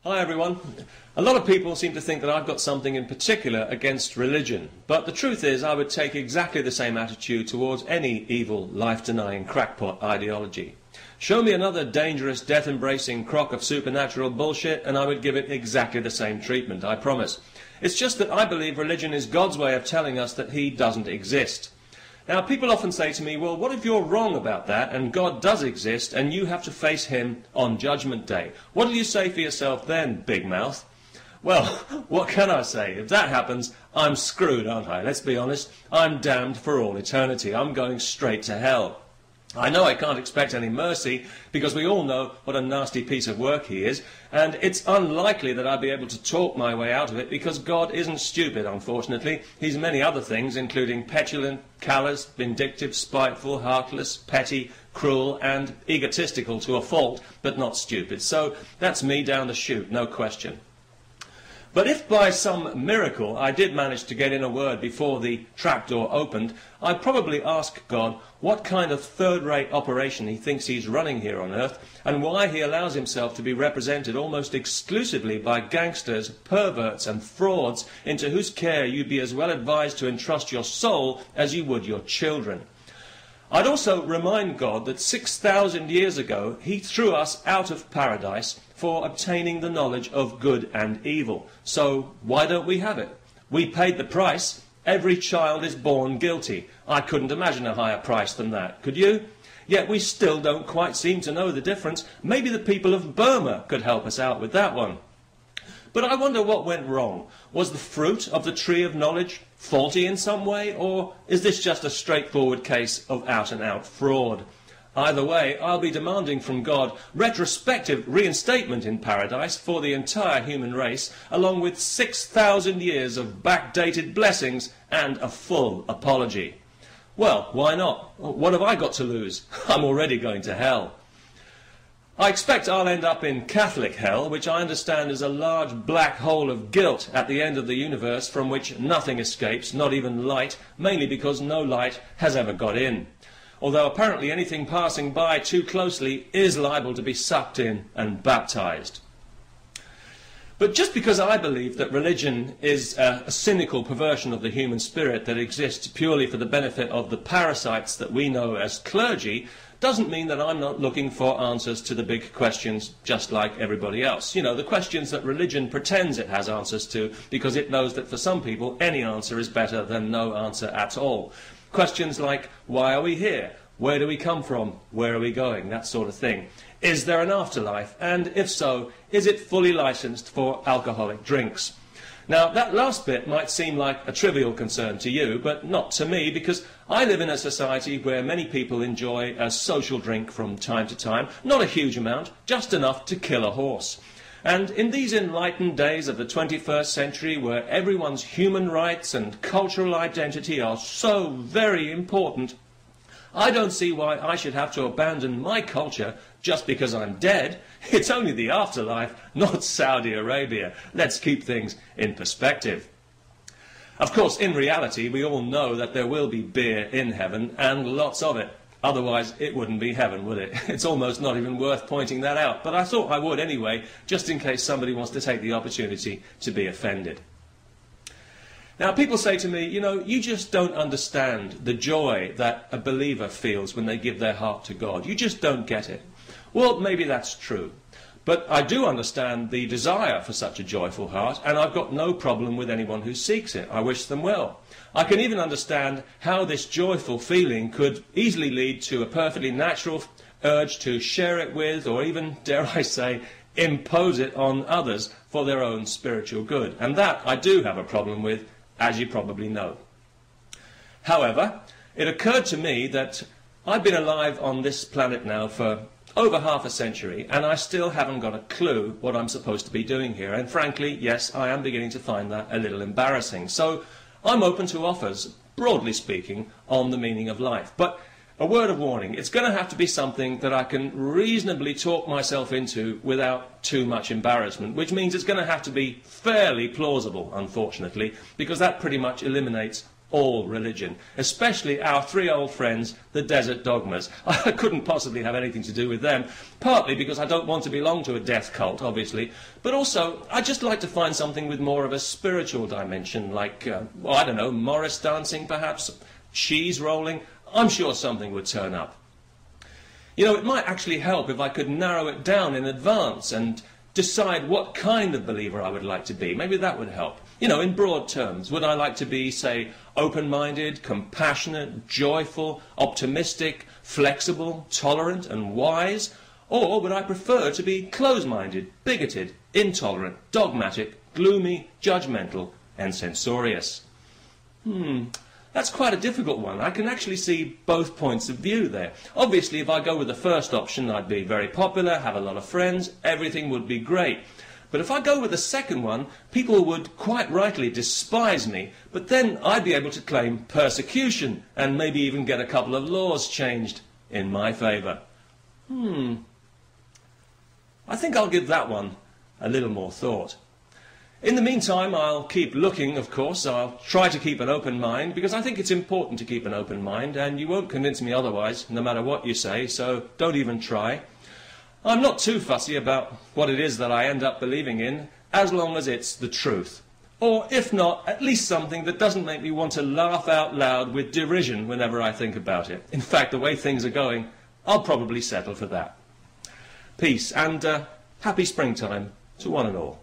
Hi everyone. A lot of people seem to think that I've got something in particular against religion, but the truth is I would take exactly the same attitude towards any evil, life-denying crackpot ideology. Show me another dangerous, death-embracing crock of supernatural bullshit and I would give it exactly the same treatment, I promise. It's just that I believe religion is God's way of telling us that he doesn't exist. Now, people often say to me, well, what if you're wrong about that and God does exist and you have to face him on Judgment Day? What do you say for yourself then, big mouth? Well, what can I say? If that happens, I'm screwed, aren't I? Let's be honest. I'm damned for all eternity. I'm going straight to hell. I know I can't expect any mercy because we all know what a nasty piece of work he is, and it's unlikely that I'll be able to talk my way out of it because God isn't stupid, unfortunately. He's many other things, including petulant, callous, vindictive, spiteful, heartless, petty, cruel, and egotistical to a fault, but not stupid. So that's me down the chute, no question. But if by some miracle I did manage to get in a word before the trapdoor opened, I'd probably ask God what kind of third-rate operation he thinks he's running here on earth, and why he allows himself to be represented almost exclusively by gangsters, perverts and frauds, into whose care you'd be as well advised to entrust your soul as you would your children. I'd also remind God that 6,000 years ago he threw us out of paradise for obtaining the knowledge of good and evil. So why don't we have it? We paid the price. Every child is born guilty. I couldn't imagine a higher price than that, could you? Yet we still don't quite seem to know the difference. Maybe the people of Burma could help us out with that one. But I wonder what went wrong. Was the fruit of the tree of knowledge faulty in some way, or is this just a straightforward case of out-and-out fraud? Either way, I'll be demanding from God retrospective reinstatement in paradise for the entire human race, along with 6,000 years of backdated blessings and a full apology. Well, why not? What have I got to lose? I'm already going to hell. I expect I'll end up in Catholic hell, which I understand is a large black hole of guilt at the end of the universe from which nothing escapes, not even light, mainly because no light has ever got in. Although apparently anything passing by too closely is liable to be sucked in and baptized. But just because I believe that religion is a cynical perversion of the human spirit that exists purely for the benefit of the parasites that we know as clergy, doesn't mean that I'm not looking for answers to the big questions just like everybody else. You know, the questions that religion pretends it has answers to because it knows that for some people any answer is better than no answer at all. Questions like, why are we here? Where do we come from? Where are we going? That sort of thing. Is there an afterlife? And if so, is it fully licensed for alcoholic drinks? Now, that last bit might seem like a trivial concern to you, but not to me, because I live in a society where many people enjoy a social drink from time to time, not a huge amount, just enough to kill a horse. And in these enlightened days of the 21st century, where everyone's human rights and cultural identity are so very important, I don't see why I should have to abandon my culture just because I'm dead. It's only the afterlife, not Saudi Arabia. Let's keep things in perspective. Of course, in reality, we all know that there will be beer in heaven, and lots of it. Otherwise, it wouldn't be heaven, would it? It's almost not even worth pointing that out. But I thought I would anyway, just in case somebody wants to take the opportunity to be offended. Now, people say to me, you know, you just don't understand the joy that a believer feels when they give their heart to God. You just don't get it. Well, maybe that's true. But I do understand the desire for such a joyful heart, and I've got no problem with anyone who seeks it. I wish them well. I can even understand how this joyful feeling could easily lead to a perfectly natural urge to share it with, or even, dare I say, impose it on others for their own spiritual good. And that I do have a problem with, as you probably know. However, it occurred to me that I've been alive on this planet now for over half a century, and I still haven't got a clue what I'm supposed to be doing here. And frankly, yes, I am beginning to find that a little embarrassing. So I'm open to offers, broadly speaking, on the meaning of life. But a word of warning, it's going to have to be something that I can reasonably talk myself into without too much embarrassment, which means it's going to have to be fairly plausible, unfortunately, because that pretty much eliminates all religion, especially our three old friends, the desert dogmas. I couldn't possibly have anything to do with them, partly because I don't want to belong to a death cult, obviously, but also I'd just like to find something with more of a spiritual dimension, like, well, I don't know, Morris dancing perhaps, cheese rolling. I'm sure something would turn up. You know, it might actually help if I could narrow it down in advance and decide what kind of believer I would like to be. Maybe that would help. You know, in broad terms, would I like to be, say, open-minded, compassionate, joyful, optimistic, flexible, tolerant and wise? Or would I prefer to be close-minded, bigoted, intolerant, dogmatic, gloomy, judgmental and censorious? That's quite a difficult one. I can actually see both points of view there. Obviously, if I go with the first option, I'd be very popular, have a lot of friends, everything would be great. But if I go with the second one, people would quite rightly despise me, but then I'd be able to claim persecution and maybe even get a couple of laws changed in my favour. I think I'll give that one a little more thought. In the meantime, I'll keep looking, of course. I'll try to keep an open mind, because I think it's important to keep an open mind, and you won't convince me otherwise, no matter what you say, so don't even try. I'm not too fussy about what it is that I end up believing in, as long as it's the truth. Or, if not, at least something that doesn't make me want to laugh out loud with derision whenever I think about it. In fact, the way things are going, I'll probably settle for that. Peace, and happy springtime to one and all.